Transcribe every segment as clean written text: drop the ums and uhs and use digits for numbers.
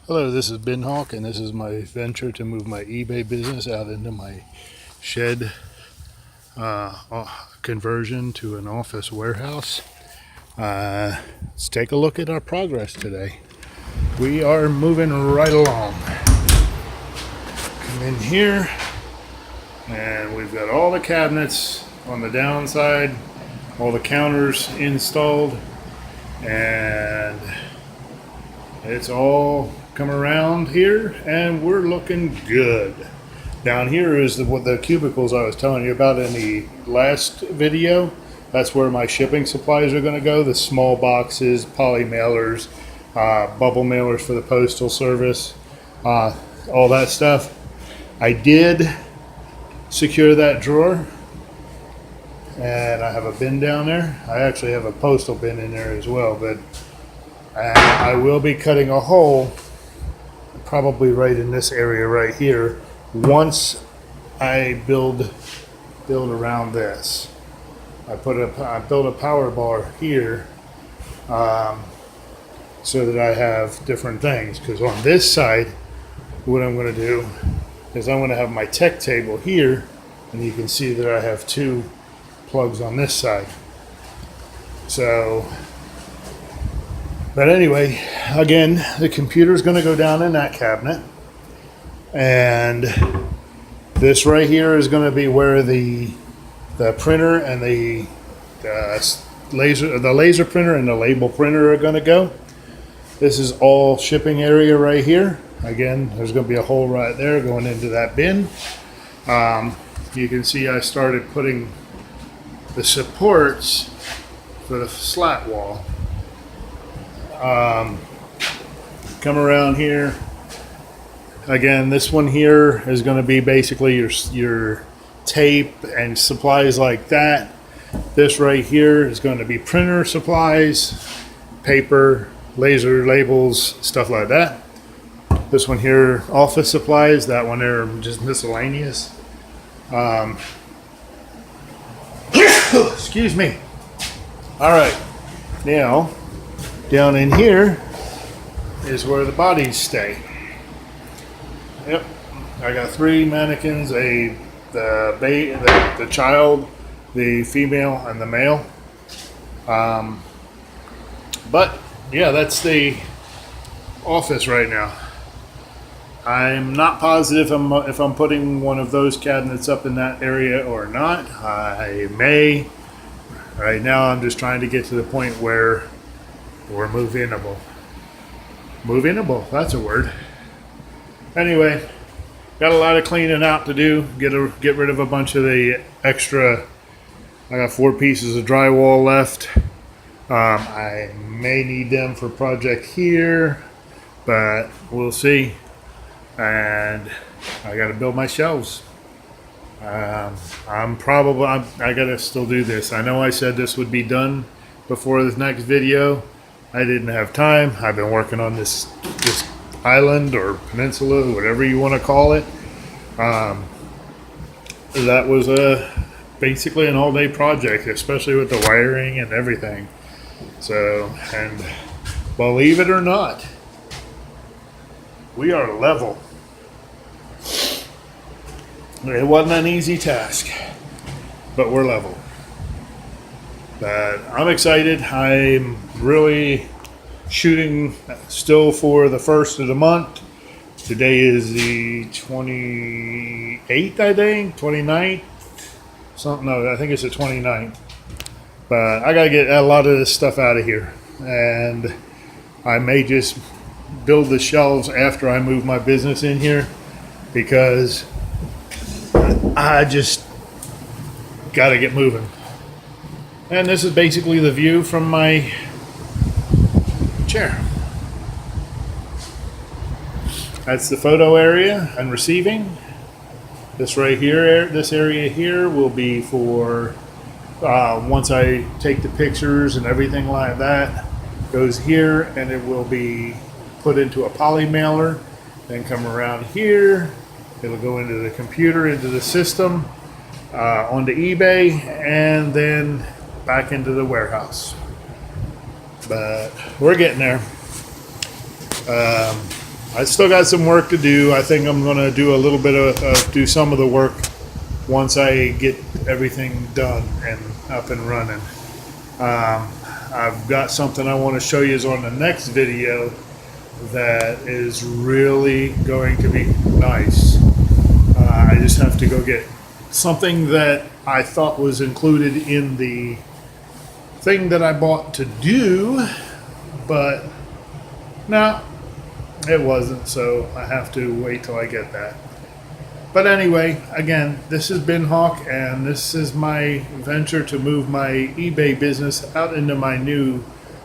Hello, this is Ben Hawk, and this is my venture to move my eBay business out into my shed conversion to an office warehouse. Let's take a look at our progress today. We are moving right along. Come in here, and we've got all the cabinets on the downside, all the counters installed, and it's all come around here, and we're looking good. Down here is what the cubicles I was telling you about in the last video. That's where my shipping supplies are going to go. The small boxes, poly mailers, bubble mailers for the postal service, all that stuff. I did secure that drawer, and I have a bin down there. I actually have a postal bin in there as well, but I will be cutting a hole probably right in this area right here once I build around this. I built a power bar here so that I have different things, because on this side what I'm going to do is I'm going to have my tech table here, and you can see that I have two plugs on this side. But anyway, again, the computer's going to go down in that cabinet, and this right here is going to be where the printer and the laser printer and the label printer are going to go. This is all shipping area right here. Again, there's going to be a hole right there going into that bin. You can see I started putting the supports for the slat wall. Come around here again. This one here is going to be basically your tape and supplies like that. This right here is going to be printer supplies, paper, laser labels, stuff like that. This one here, office supplies. That one there, just miscellaneous. Excuse me. All right, now down in here is where the bodies stay. Yep, I got three mannequins: the child, the female, and the male. But yeah, that's the office right now. I'm not positive if I'm putting one of those cabinets up in that area or not. I may. Right now, I'm just trying to get to the point where we're move-inable. Move-inable, that's a word. Anyway, got a lot of cleaning out to do. Get rid of a bunch of the extra. I got 4 pieces of drywall left. I may need them for project here, but we'll see. And I got to build my shelves. I gotta still do this. I know I said this would be done before this next video. I didn't have time. I've been working on this island or peninsula, whatever you want to call it. That was basically an all-day project, especially with the wiring and everything. So, and believe it or not, we are level. It wasn't an easy task, but we're level. But I'm excited. I'm really shooting still for the first of the month. Today is the 28th, I think, 29th. Something, no, I think it's the 29th. But I gotta get a lot of this stuff out of here, and I may just build the shelves after I move my business in here, because I just gotta get moving. And this is basically the view from my chair. That's the photo area and receiving. This right here, this area here will be for once I take the pictures and everything like that, goes here, and it will be put into a poly mailer, then come around here. It'll go into the computer, into the system, onto eBay, and then back into the warehouse. But we're getting there. I still got some work to do. I think I'm going to do a little bit of do some of the work once I get everything done and up and running. I've got something I want to show you on the next video that is really going to be nice. I just have to go get something that I thought was included in the thing that I bought to do, but no, it wasn't, so I have to wait till I get that. But anyway, again, this has been Hawk, and this is my venture to move my eBay business out into my new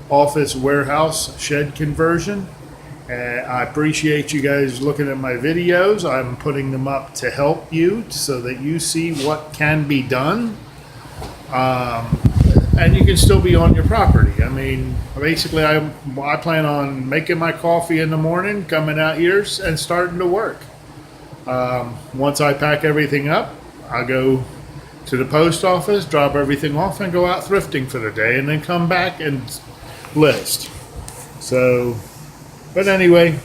office warehouse shed conversion. I appreciate you guys looking at my videos. I'm putting them up to help you so that you see what can be done. And you can still be on your property. I mean, basically, I plan on making my coffee in the morning, coming out here and starting to work. Once I pack everything up, I go to the post office, drop everything off, and go out thrifting for the day, and then come back and list. So, but anyway,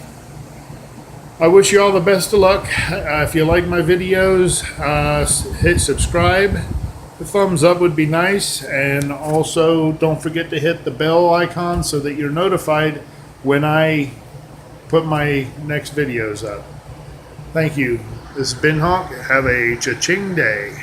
I wish you all the best of luck. If you like my videos, hit subscribe. The thumbs up would be nice, and also don't forget to hit the bell icon so that you're notified when I put my next videos up. Thank you. This has been Hawk. Have a cha-ching day.